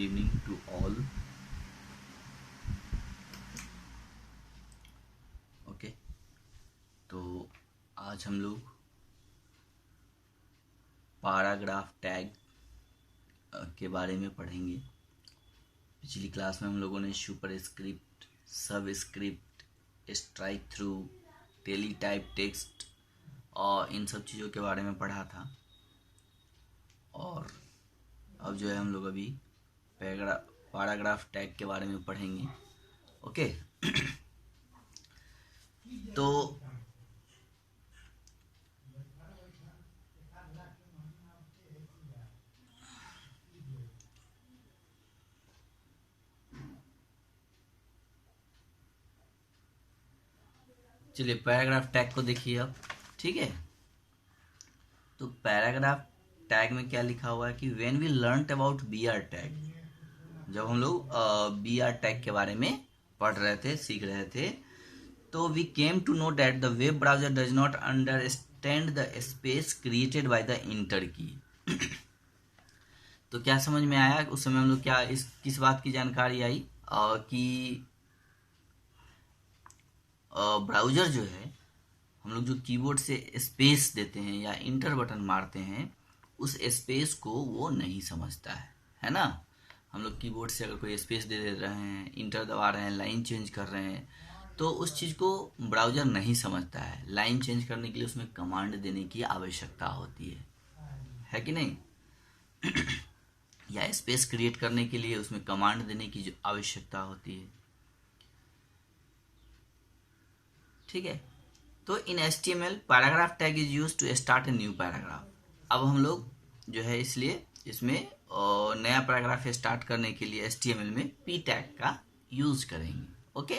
evening to all. Okay तो आज हम लोग पैराग्राफ टैग के बारे में पढ़ेंगे। पिछली क्लास में हम लोगों ने superscript, subscript, strike through, teletype text और इन सब चीज़ों के बारे में पढ़ा था। और अब जो है हम लोग अभी पैराग्राफ टैग के बारे में पढ़ेंगे। ओके तो चलिए पैराग्राफ टैग को देखिए अब। ठीक है, तो पैराग्राफ टैग में क्या लिखा हुआ है कि when we learned about BR tag, जब हम लोग बीआर टैग के बारे में पढ़ रहे थे, सीख रहे थे, तो we came to know that the web browser does not understand the space created by the enter key. तो क्या समझ में आया उस समय हम लोग क्या किस बात की जानकारी आई कि ब्राउजर जो है, हम लोग जो कीबोर्ड से स्पेस देते हैं या इंटर बटन मारते हैं, उस स्पेस को वो नहीं समझता है ना। हम लोग कीबोर्ड से अगर कोई स्पेस दे रहे हैं, इंटर दबा रहे हैं, लाइन चेंज कर रहे हैं, तो उस चीज़ को ब्राउजर नहीं समझता है। लाइन चेंज करने के लिए उसमें कमांड देने की आवश्यकता होती है कि नहीं या स्पेस क्रिएट करने के लिए उसमें कमांड देने की जो आवश्यकता होती है। ठीक है, तो in HTML paragraph tag is use to start a new paragraph. अब हम लोग जो है इसलिए इसमें नया पैराग्राफ स्टार्ट करने के लिए HTML में p टैग का यूज करेंगे। ओके,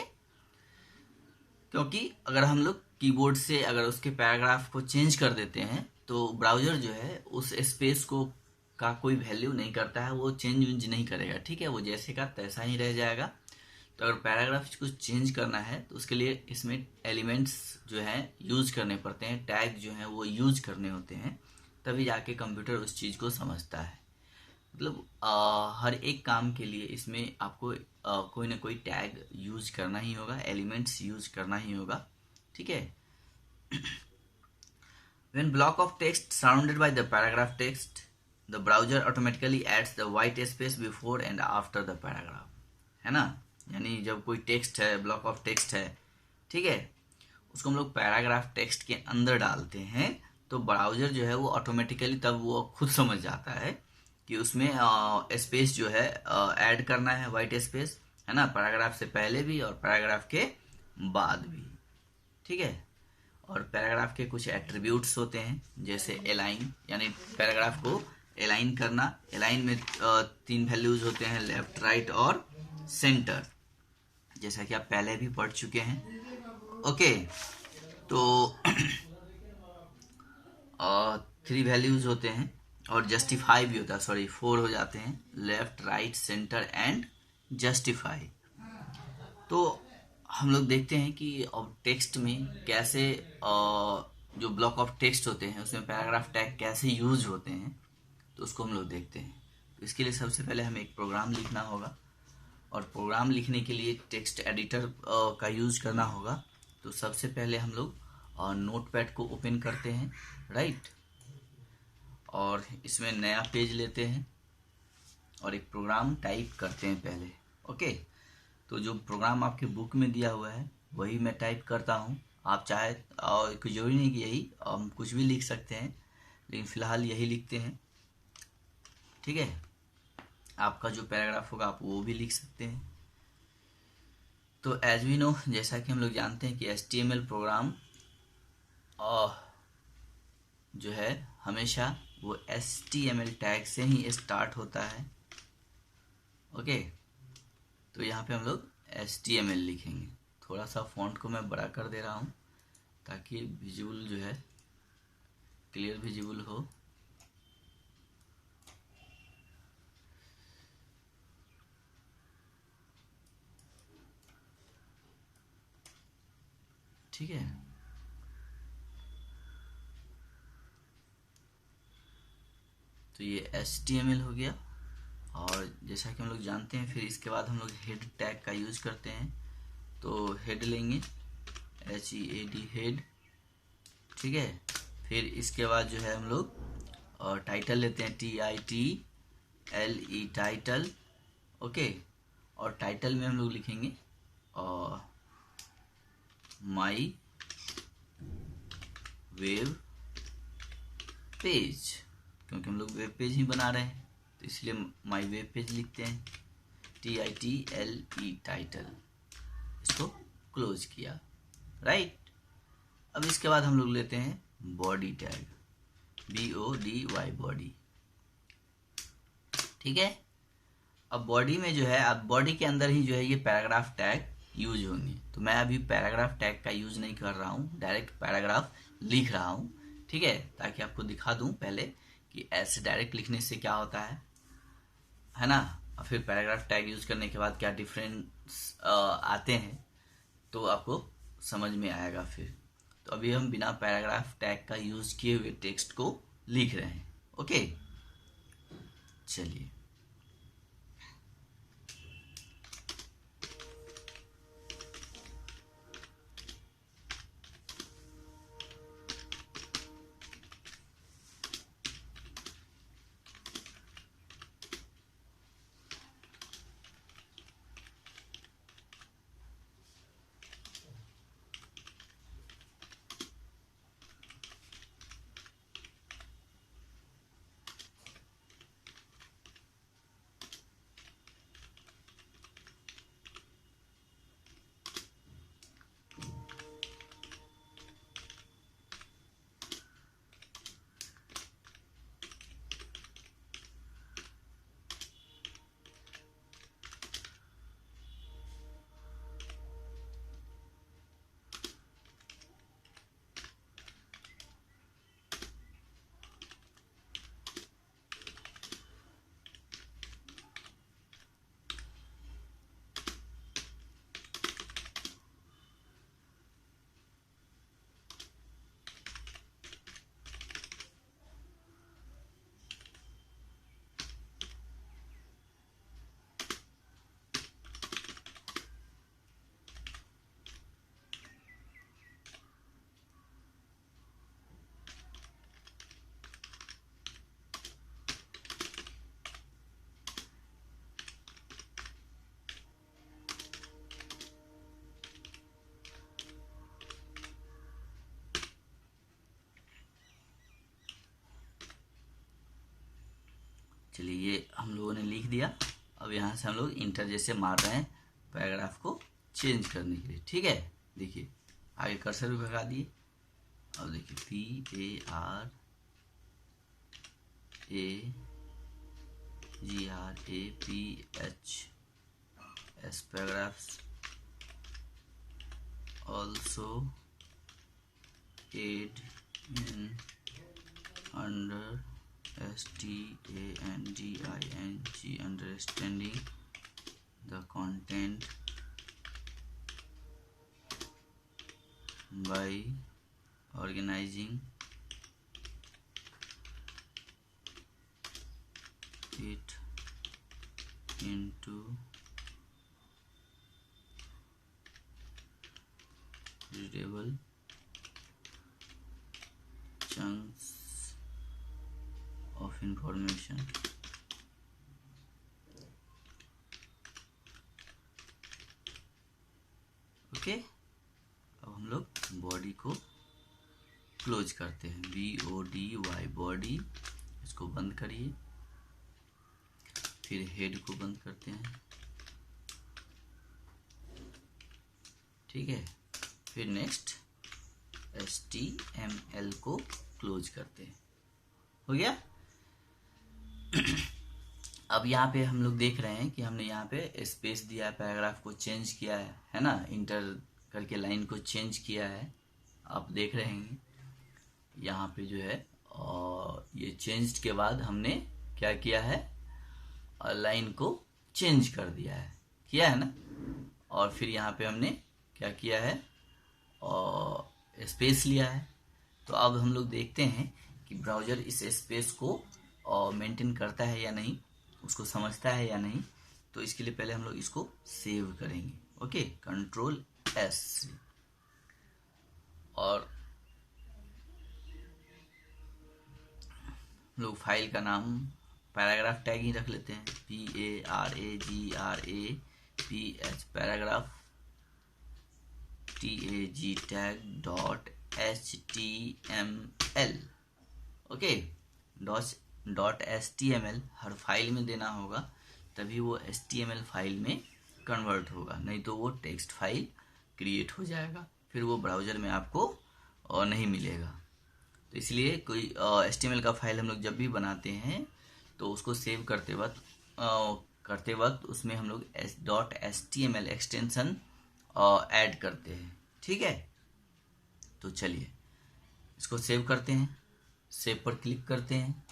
क्योंकि अगर हम लोग कीबोर्ड से अगर उसके पैराग्राफ को चेंज कर देते हैं तो ब्राउजर जो है उस स्पेस को का कोई वैल्यू नहीं करता है, वो चेंज नहीं करेगा। ठीक है, वो जैसे का तैसा ही रह जाएगा। तो अगर पैराग्राफ को चेंज करना है तो उसके लिए इसमें एलिमेंट्स जो है यूज करने पड़ते हैं, टैग जो है वो यूज करने होते हैं, तभी जाके कंप्यूटर उस चीज़ को समझता है। मतलब हर एक काम के लिए इसमें आपको कोई ना कोई टैग यूज करना ही होगा, एलिमेंट्स यूज करना ही होगा। ठीक है, when block of text surrounded by the paragraph text, the browser automatically adds the white space before and after the paragraph, है ना। यानी जब कोई टेक्स्ट है, ब्लॉक ऑफ टेक्स्ट है, ठीक है, उसको हम लोग पैराग्राफ टेक्स्ट के अंदर डालते हैं तो ब्राउजर जो है वो ऑटोमेटिकली तब वो खुद समझ जाता है कि उसमें स्पेस जो है ऐड करना है, वाइट स्पेस, है ना, पैराग्राफ से पहले भी और पैराग्राफ के बाद भी। ठीक है, और पैराग्राफ के कुछ एट्रीब्यूट्स होते हैं जैसे अलाइन, यानी पैराग्राफ को अलाइन करना। अलाइन में 3 वैल्यूज होते हैं, लेफ्ट, राइट और सेंटर, जैसा कि आप पहले भी पढ़ चुके हैं। ओके, तो 3 वैल्यूज होते हैं और जस्टिफाई भी होता है, सॉरी 4 हो जाते हैं, left, right, centre and justify. तो हम लोग देखते हैं कि अब टेक्स्ट में कैसे जो ब्लॉक ऑफ टेक्स्ट होते हैं उसमें पैराग्राफ टैग कैसे यूज होते हैं, तो उसको हम लोग देखते हैं। तो इसके लिए सबसे पहले हमें एक प्रोग्राम लिखना होगा और प्रोग्राम लिखने के लिए टेक्स्ट एडिटर का यूज करना होगा। तो सबसे पहले हम लोग नोटपैड को ओपन करते हैं, राइट, और इसमें नया पेज लेते हैं और एक प्रोग्राम टाइप करते हैं पहले। ओके, तो जो प्रोग्राम आपके बुक में दिया हुआ है वही मैं टाइप करता हूँ। आप चाहे कुछ जरूरी नहीं कि यही, हम कुछ भी लिख सकते हैं, लेकिन फिलहाल यही लिखते हैं। ठीक है, आपका जो पैराग्राफ होगा आप वो भी लिख सकते हैं। तो एज वी नो, जैसा कि हम लोग जानते हैं कि HTML प्रोग्राम जो है हमेशा वो HTML टैग से ही स्टार्ट होता है। ओके, तो यहाँ पे हम लोग HTML लिखेंगे। थोड़ा सा फॉन्ट को मैं बड़ा कर दे रहा हूँ ताकि विजुअल जो है क्लियर विजुअल हो। ठीक है, तो ये HTML हो गया और जैसा कि हम लोग जानते हैं, फिर इसके बाद हम लोग हेड टैग का यूज करते हैं। तो हेड लेंगे, HEAD हेड, ठीक है। फिर इसके बाद जो है हम लोग और टाइटल लेते हैं, TITLE टाइटल, ओके। और टाइटल में हम लोग लिखेंगे और माई वेब पेज, क्योंकि हम लोग वेब पेज ही बना रहे हैं तो इसलिए माई वेब पेज लिखते हैं, TITLE टाइटल, इसको क्लोज किया, राइट। अब इसके बाद हम लोग लेते हैं बॉडी टैग, BODY बॉडी, ठीक है। अब बॉडी में जो है, अब बॉडी के अंदर ही जो है ये पैराग्राफ टैग यूज होंगे। तो मैं अभी पैराग्राफ टैग का यूज नहीं कर रहा हूँ, डायरेक्ट पैराग्राफ लिख रहा हूँ, ठीक है, ताकि आपको दिखा दूं पहले कि ऐसे डायरेक्ट लिखने से क्या होता है ना। और फिर पैराग्राफ टैग यूज करने के बाद क्या डिफरेंस आते हैं तो आपको समझ में आएगा फिर। तो अभी हम बिना पैराग्राफ टैग का यूज किए हुए टेक्स्ट को लिख रहे हैं, ओके। चलिए, चलिए ये हम लोगों ने लिख दिया। अब यहाँ से हम लोग इंटर जैसे मार रहे हैं पैराग्राफ को चेंज करने के लिए, ठीक है। देखिए आगे कर्सर भी भगा दिए। अब देखिए PARAGRAPHS paragraphs also aid in understanding the content by organizing it into readable chunks of information। Okay, अब हम लोग बॉडी को क्लोज करते हैं, BODY बॉडी, इसको बंद करिए। फिर हेड को बंद करते हैं, ठीक है। फिर नेक्स्ट HTML को क्लोज करते हैं, हो गया। अब यहाँ पे हम लोग देख रहे हैं कि हमने यहाँ पे स्पेस दिया है, पैराग्राफ को चेंज किया है ना, इंटर करके लाइन को चेंज किया है। आप देख रहे हैं यहाँ पे जो है, और ये चेंज के बाद हमने क्या किया है, लाइन को चेंज कर दिया है, किया है ना। और फिर यहाँ पे हमने क्या किया है, और स्पेस लिया है। तो अब हम लोग देखते हैं कि ब्राउज़र इस स्पेस को मेंटेन करता है या नहीं। उसको समझता है या नहीं। तो इसके लिए पहले हम लोग इसको सेव करेंगे। ओके, कंट्रोल एस, और लोग फाइल का नाम पैराग्राफ टैग ही रख लेते हैं, PARAGRAPH, paragraph TAG tag .html। Okay, .html हर फाइल में देना होगा, तभी वो HTML फाइल में कन्वर्ट होगा, नहीं तो वो टेक्स्ट फाइल क्रिएट हो जाएगा, फिर वो ब्राउज़र में आपको नहीं मिलेगा। तो इसलिए कोई HTML का फाइल हम लोग जब भी बनाते हैं तो उसको सेव करते वक्त उसमें हम लोग .html एक्सटेंशन ऐड करते हैं। ठीक है, तो चलिए इसको सेव करते हैं। सेव पर क्लिक करते हैं।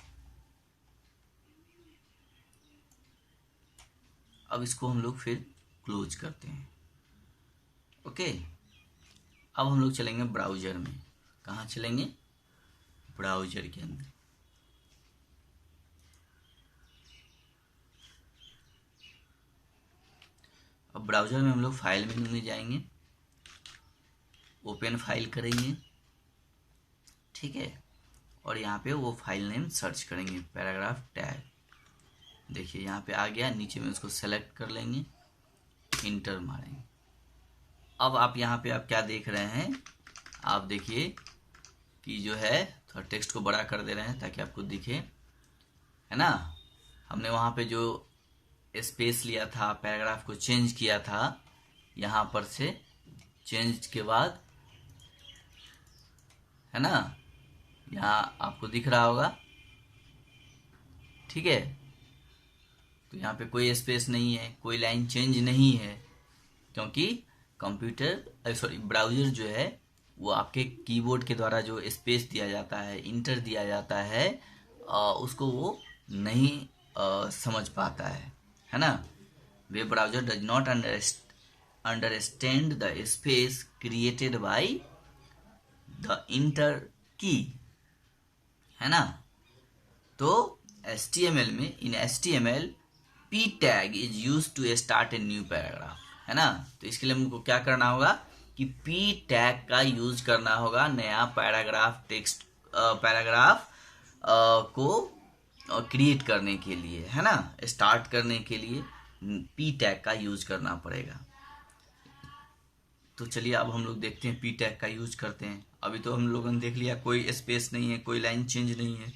अब इसको हम लोग फिर क्लोज करते हैं। ओके, अब हम लोग चलेंगे ब्राउज़र में। कहाँ चलेंगे? ब्राउज़र के अंदर। अब ब्राउज़र में हम लोग फाइल मेनू में जाएंगे, ओपन फाइल करेंगे। ठीक है, और यहाँ पे वो फाइल नेम सर्च करेंगे, पैराग्राफ टैग। देखिए यहाँ पे आ गया, नीचे में उसको सेलेक्ट कर लेंगे, इंटर मारेंगे। अब आप यहाँ पे आप क्या देख रहे हैं? आप देखिए कि जो है थोड़ा टेक्स्ट को बड़ा कर दे रहे हैं ताकि आपको दिखे, है ना। हमने वहाँ पे जो स्पेस लिया था, पैराग्राफ को चेंज किया था, यहाँ पर से चेंज के बाद, है ना, यहाँ आपको दिख रहा होगा। ठीक है, तो यहाँ पे कोई स्पेस नहीं है, कोई लाइन चेंज नहीं है, क्योंकि ब्राउज़र जो है वो आपके कीबोर्ड के द्वारा जो स्पेस दिया जाता है, इंटर दिया जाता है, उसको वो नहीं समझ पाता है ना। Web browser does not understand the space created by the enter key, है ना। तो HTML में, in HTML p tag is use to start a new paragraph, है ना। तो इसके लिए हमको क्या करना होगा कि p टैग का यूज करना होगा नया पैराग्राफ को क्रिएट करने के लिए, है ना, स्टार्ट करने के लिए p टैग का यूज करना पड़ेगा। तो चलिए अब हम लोग देखते हैं p टैग का यूज करते हैं। अभी तो हम लोगों ने देख लिया कोई स्पेस नहीं है, कोई लाइन चेंज नहीं है।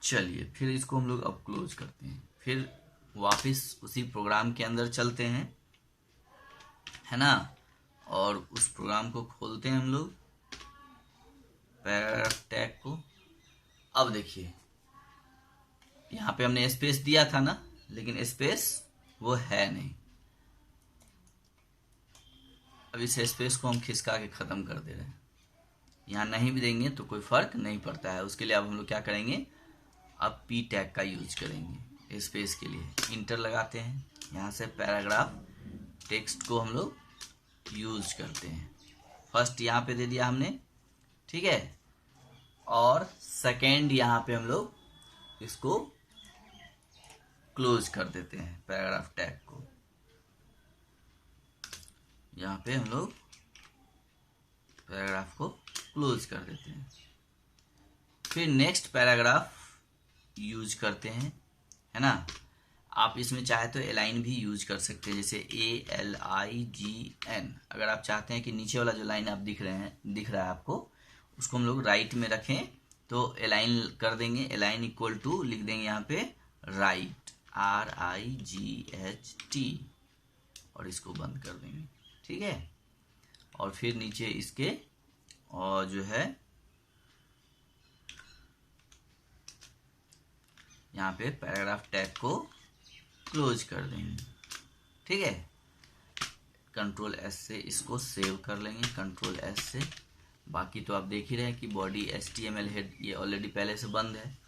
चलिए फिर इसको हम लोग अब क्लोज करते हैं, फिर वापस उसी प्रोग्राम के अंदर चलते हैं, है ना, और उस प्रोग्राम को खोलते हैं हम लोग, पैराग्राफ टैग को। अब देखिए यहाँ पे हमने स्पेस दिया था ना, लेकिन स्पेस वो है नहीं। अब इस स्पेस को हम खिसका के ख़त्म कर दे रहे हैं। यहाँ नहीं भी देंगे तो कोई फ़र्क नहीं पड़ता है। उसके लिए अब हम लोग क्या करेंगे, अब p टैग का यूज करेंगे स्पेस के लिए। इंटर लगाते हैं, यहाँ से पैराग्राफ टेक्स्ट को हम लोग यूज करते हैं। फर्स्ट यहाँ पे दे दिया हमने, ठीक है, और सेकेंड यहाँ पे हम लोग इसको क्लोज कर देते हैं, पैराग्राफ टैग को। यहाँ पे हम लोग पैराग्राफ को क्लोज कर देते हैं। फिर नेक्स्ट पैराग्राफ यूज करते हैं, है ना। आप इसमें चाहे तो एलाइन भी यूज कर सकते हैं, जैसे ALIGN। अगर आप चाहते हैं कि नीचे वाला जो लाइन आप दिख रहा है आपको, उसको हम लोग राइट में रखें तो एलाइन कर देंगे। एलाइन इक्वल टू लिख देंगे यहाँ पे राइट, RIGHT, और इसको बंद कर देंगे। ठीक है, और फिर नीचे इसके और जो है यहाँ पे पैराग्राफ टैग को क्लोज कर देंगे। ठीक है, कंट्रोल S से इसको सेव कर लेंगे, कंट्रोल S से। बाकी तो आप देख ही रहे हैं कि बॉडी HTML हेड ये ऑलरेडी पहले से बंद है,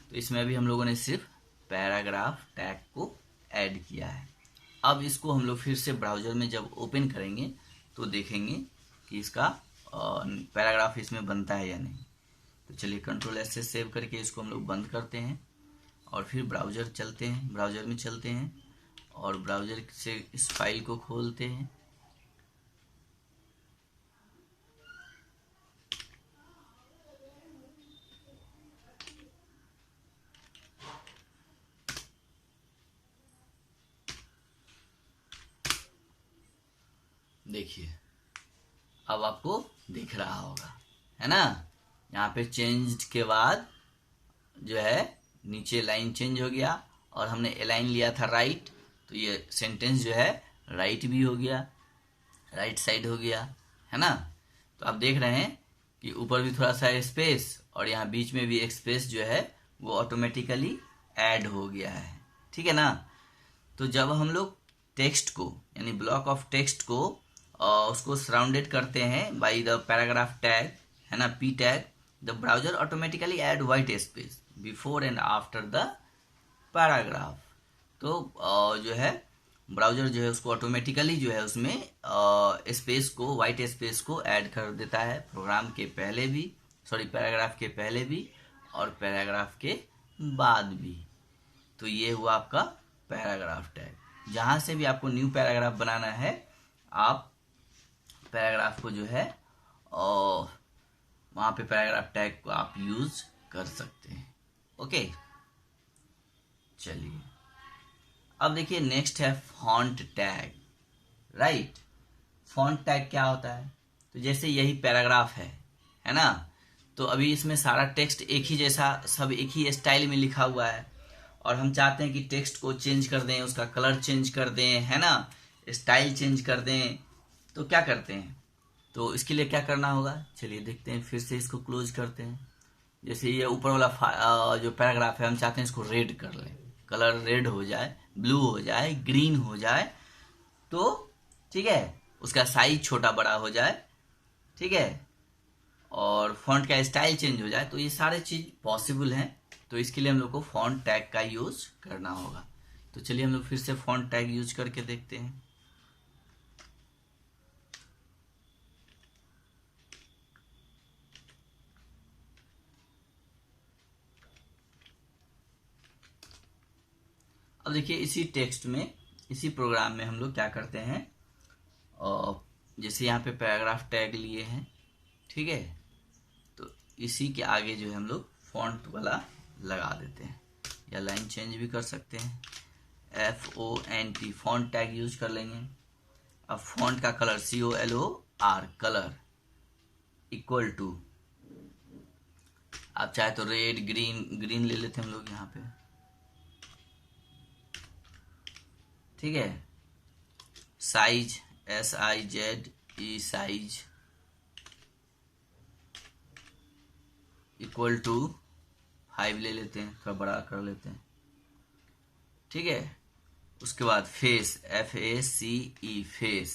तो इसमें अभी हम लोगों ने सिर्फ पैराग्राफ टैग को ऐड किया है। अब इसको हम लोग फिर से ब्राउज़र में जब ओपन करेंगे तो देखेंगे कि इसका पैराग्राफ इसमें बनता है या नहीं। तो चलिए कंट्रोल S से सेव करके इसको हम लोग बंद करते हैं, और फिर ब्राउज़र चलते हैं, ब्राउज़र में चलते हैं और ब्राउज़र से इस फाइल को खोलते हैं। देखिए अब आपको दिख रहा होगा, है ना। यहाँ पे चेंज के बाद जो है नीचे लाइन चेंज हो गया और हमने अलाइन लिया था राइट, तो ये सेंटेंस जो है राइट भी हो गया, राइट साइड हो गया, है ना। तो आप देख रहे हैं कि ऊपर भी थोड़ा सा स्पेस और यहाँ बीच में भी एक स्पेस जो है वो ऑटोमेटिकली ऐड हो गया है, ठीक है ना। तो जब हम लोग टेक्स्ट को यानी ब्लॉक ऑफ टेक्स्ट को उसको सराउंडेड करते हैं बाय द पैराग्राफ टैग, है ना, P tag, the browser automatically add white space before and after the paragraph. तो जो है ब्राउजर जो है उसको ऑटोमेटिकली जो है उसमें स्पेस को, व्हाइट स्पेस को ऐड कर देता है प्रोग्राम के पहले भी, सॉरी पैराग्राफ के पहले भी और पैराग्राफ के बाद भी। तो ये हुआ आपका पैराग्राफ टैग। जहाँ से भी आपको न्यू पैराग्राफ बनाना है आप पैराग्राफ को जो है और वहाँ पे पैराग्राफ टैग को आप यूज कर सकते हैं। ओके, चलिए अब देखिए नेक्स्ट है font tag, right. Font tag क्या होता है? तो जैसे यही पैराग्राफ है ना, तो अभी इसमें सारा टेक्स्ट एक ही जैसा, सब एक ही स्टाइल में लिखा हुआ है और हम चाहते हैं कि टेक्स्ट को चेंज कर दें, उसका कलर चेंज कर दें, है ना, स्टाइल चेंज कर दें। तो क्या करते हैं? तो इसके लिए क्या करना होगा, चलिए देखते हैं। फिर से इसको क्लोज करते हैं। जैसे ये ऊपर वाला जो पैराग्राफ है हम चाहते हैं इसको रेड कर लें, कलर रेड हो जाए, ब्लू हो जाए, ग्रीन हो जाए, तो ठीक है, उसका साइज छोटा बड़ा हो जाए, ठीक है, और फॉन्ट का स्टाइल चेंज हो जाए। तो ये सारे चीज पॉसिबल हैं। तो इसके लिए हम लोग को फॉन्ट टैग का यूज करना होगा। तो चलिए हम लोग फिर से फॉन्ट टैग यूज करके देखते हैं। अब देखिए इसी टेक्स्ट में, इसी प्रोग्राम में हम लोग क्या करते हैं, और जैसे यहाँ पे पैराग्राफ टैग लिए हैं, ठीक है, तो इसी के आगे जो है हम लोग फॉन्ट वाला लगा देते हैं या लाइन चेंज भी कर सकते हैं। FONT फॉन्ट टैग यूज कर लेंगे। अब फॉन्ट का colour COLOR colour equal to, आप चाहे तो रेड, ग्रीन ले लेते हैं हम लोग यहाँ पे, ठीक है। Size SIZE size equal to 5 ले लेते हैं, थोड़ा बड़ा कर लेते हैं, ठीक है। उसके बाद face FACE face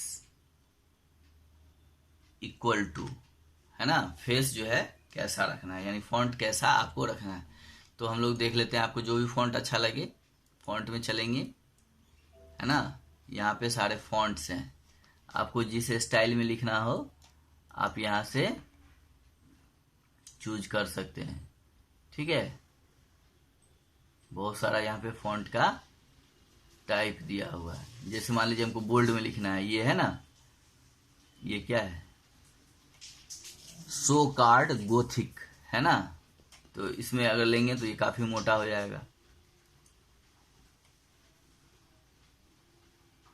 equal to, है ना, फेस जो है कैसा रखना है, यानी फॉन्ट कैसा आपको रखना है। तो हम लोग देख लेते हैं, आपको जो भी फॉन्ट अच्छा लगे फॉन्ट में चलेंगे, है ना। यहाँ पे सारे फॉन्ट्स हैं, आपको जिस स्टाइल में लिखना हो आप यहाँ से चूज कर सकते हैं, ठीक है। बहुत सारा यहाँ पे फॉन्ट का टाइप दिया हुआ है। जैसे मान लीजिए हमको बोल्ड में लिखना है, ये है ना, ये क्या है, शो कार्ड गोथिक, है ना, तो इसमें अगर लेंगे तो ये काफी मोटा हो जाएगा।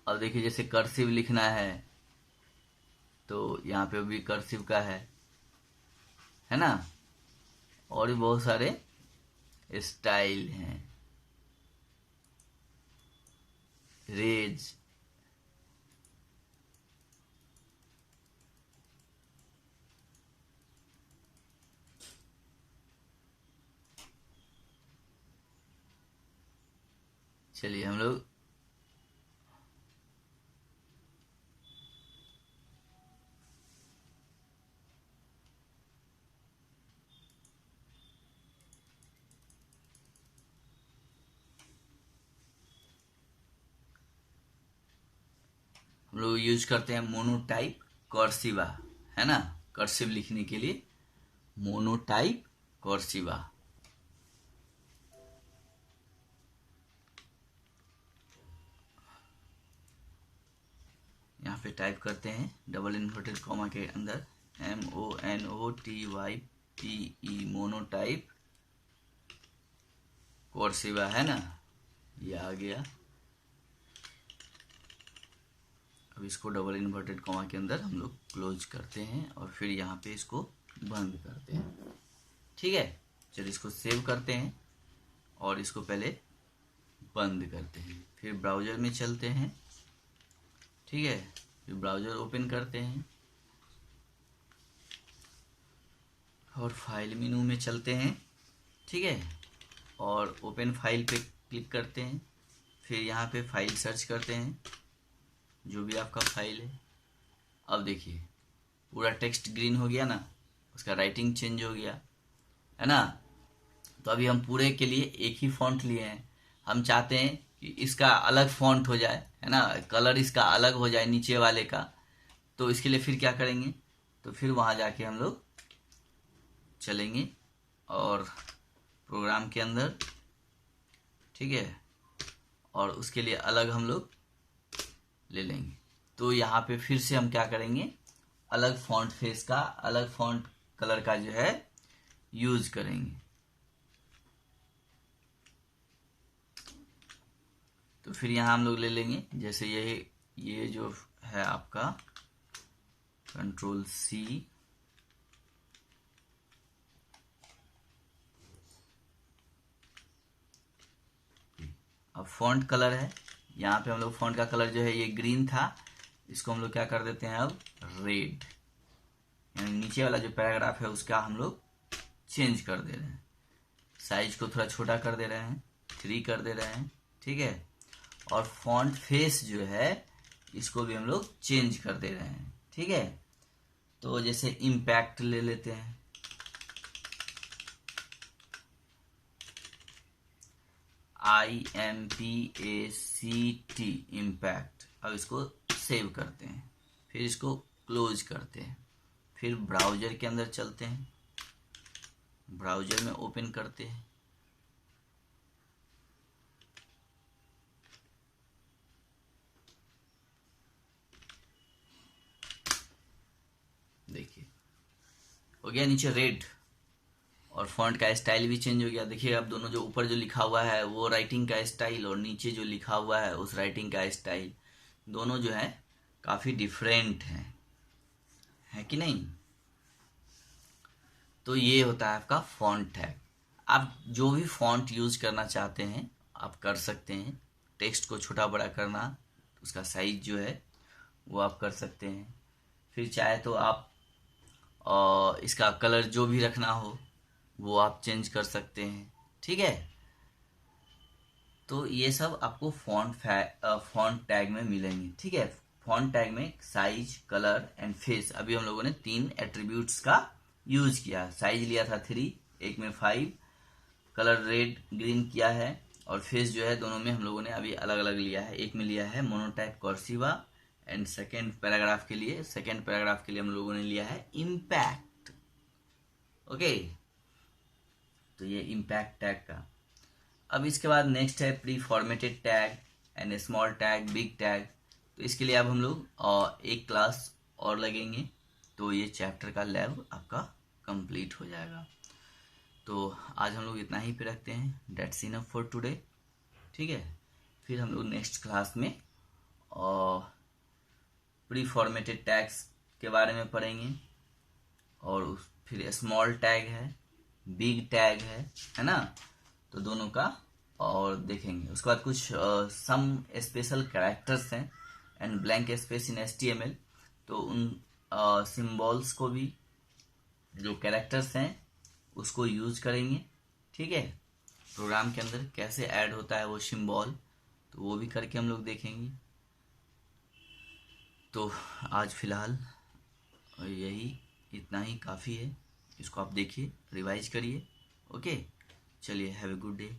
अब देखिए जैसे कर्सिव लिखना है तो यहाँ पे भी कर्सिव का है ना, और भी बहुत सारे स्टाइल हैं, रेज, चलिए हम लोग यूज करते हैं मोनोटाइप कर्सिवा, है ना, कर्सिव लिखने के लिए मोनोटाइप कर्सिवा। यहाँ पे टाइप करते हैं डबल इन्वर्टेड कॉमा के अंदर MONOTYPE मोनोटाइप कोर्सिवा, है ना, ये आ गया। अब इसको डबल इन्वर्टेड कॉमा के अंदर हम लोग क्लोज करते हैं और फिर यहाँ पे इसको बंद करते हैं। ठीक है, चलिए इसको सेव करते हैं और इसको पहले बंद करते हैं। फिर ब्राउज़र में चलते हैं। ठीक है, फिर ब्राउज़र ओपन करते हैं और फाइल मेनू में चलते हैं। ठीक है, और ओपन फाइल पे क्लिक करते हैं। फिर यहाँ पे फाइल सर्च करते हैं, जो भी आपका फाइल है। अब देखिए पूरा टेक्स्ट ग्रीन हो गया ना, उसका राइटिंग चेंज हो गया, है ना। तो अभी हम पूरे के लिए एक ही फॉन्ट लिए हैं। हम चाहते हैं कि इसका अलग फॉन्ट हो जाए, है ना, कलर इसका अलग हो जाए नीचे वाले का। तो इसके लिए फिर क्या करेंगे, तो फिर वहाँ जाके हम लोग चलेंगे और प्रोग्राम के अंदर, ठीक है, और उसके लिए अलग हम लोग ले लेंगे। तो यहाँ पे फिर से हम क्या करेंगे, अलग फॉन्ट फेस का, अलग फॉन्ट कलर का जो है यूज करेंगे। तो फिर यहाँ हम लोग ले लेंगे, जैसे ये जो है आपका Ctrl+C, अब फॉन्ट कलर है, यहाँ पे हम लोग फॉन्ट का कलर जो है ये ग्रीन था, इसको हम लोग क्या कर देते हैं अब रेड, यानी नीचे वाला जो पैराग्राफ है उसका हम लोग चेंज कर दे रहे हैं। साइज को थोड़ा छोटा कर दे रहे हैं, 3 कर दे रहे हैं। ठीक है, और फॉन्ट फेस जो है इसको भी हम लोग चेंज कर दे रहे हैं। ठीक है, तो जैसे इम्पैक्ट ले लेते हैं, IMPACT इम्पैक्ट। अब इसको सेव करते हैं, फिर इसको क्लोज करते हैं। फिर ब्राउज़र के अंदर चलते हैं, ब्राउज़र में ओपन करते हैं। देखिए हो गया नीचे रेड, और फॉन्ट का स्टाइल भी चेंज हो गया। देखिए अब दोनों जो ऊपर जो लिखा हुआ है वो राइटिंग का स्टाइल, और नीचे जो लिखा हुआ है उस राइटिंग का स्टाइल, दोनों जो है काफ़ी डिफरेंट है कि नहीं। तो ये होता है आपका फॉन्ट टैग। आप जो भी फॉन्ट यूज करना चाहते हैं आप कर सकते हैं। टेक्स्ट को छोटा बड़ा करना, उसका साइज जो है वो आप कर सकते हैं। फिर चाहे तो आप इसका कलर जो भी रखना हो वो आप चेंज कर सकते हैं। ठीक है, तो ये सब आपको फॉन्ट टैग में मिलेंगे। ठीक है, फॉन्ट टैग में साइज, कलर एंड फेस, अभी हम लोगों ने 3 एट्रीब्यूट्स का यूज किया। साइज लिया था 3, एक में 5, कलर रेड ग्रीन किया है, और फेस जो है दोनों में हम लोगों ने अभी अलग अलग लिया है। एक में लिया है मोनोटाइप कर्सिवा, एंड सेकेंड पैराग्राफ के लिए हम लोगों ने लिया है इम्पैक्ट। ओके, तो ये इम्पैक्ट टैग का। अब इसके बाद नेक्स्ट है pre formatted tag and small tag, big tag. तो इसके लिए अब हम लोग एक क्लास और लगेंगे, तो ये चैप्टर का लैब आपका कंप्लीट हो जाएगा। तो आज हम लोग इतना ही पे रखते हैं। Dates enough for today. ठीक है, फिर हम लोग नेक्स्ट क्लास में प्री फॉर्मेटेड टैग्स के बारे में पढ़ेंगे, और फिर स्मॉल टैग है, बिग टैग है ना, तो दोनों का और देखेंगे। उसके बाद कुछ सम स्पेशल कैरेक्टर्स हैं and blank space in HTML, तो उन सिंबल्स को भी, जो कैरेक्टर्स हैं उसको यूज करेंगे। ठीक है, प्रोग्राम के अंदर कैसे ऐड होता है वो सिंबल, तो वो भी करके हम लोग देखेंगे। तो आज फिलहाल यही इतना ही काफ़ी है। इसको आप देखिए, रिवाइज करिए। ओके, चलिए, हैव ए गुड डे।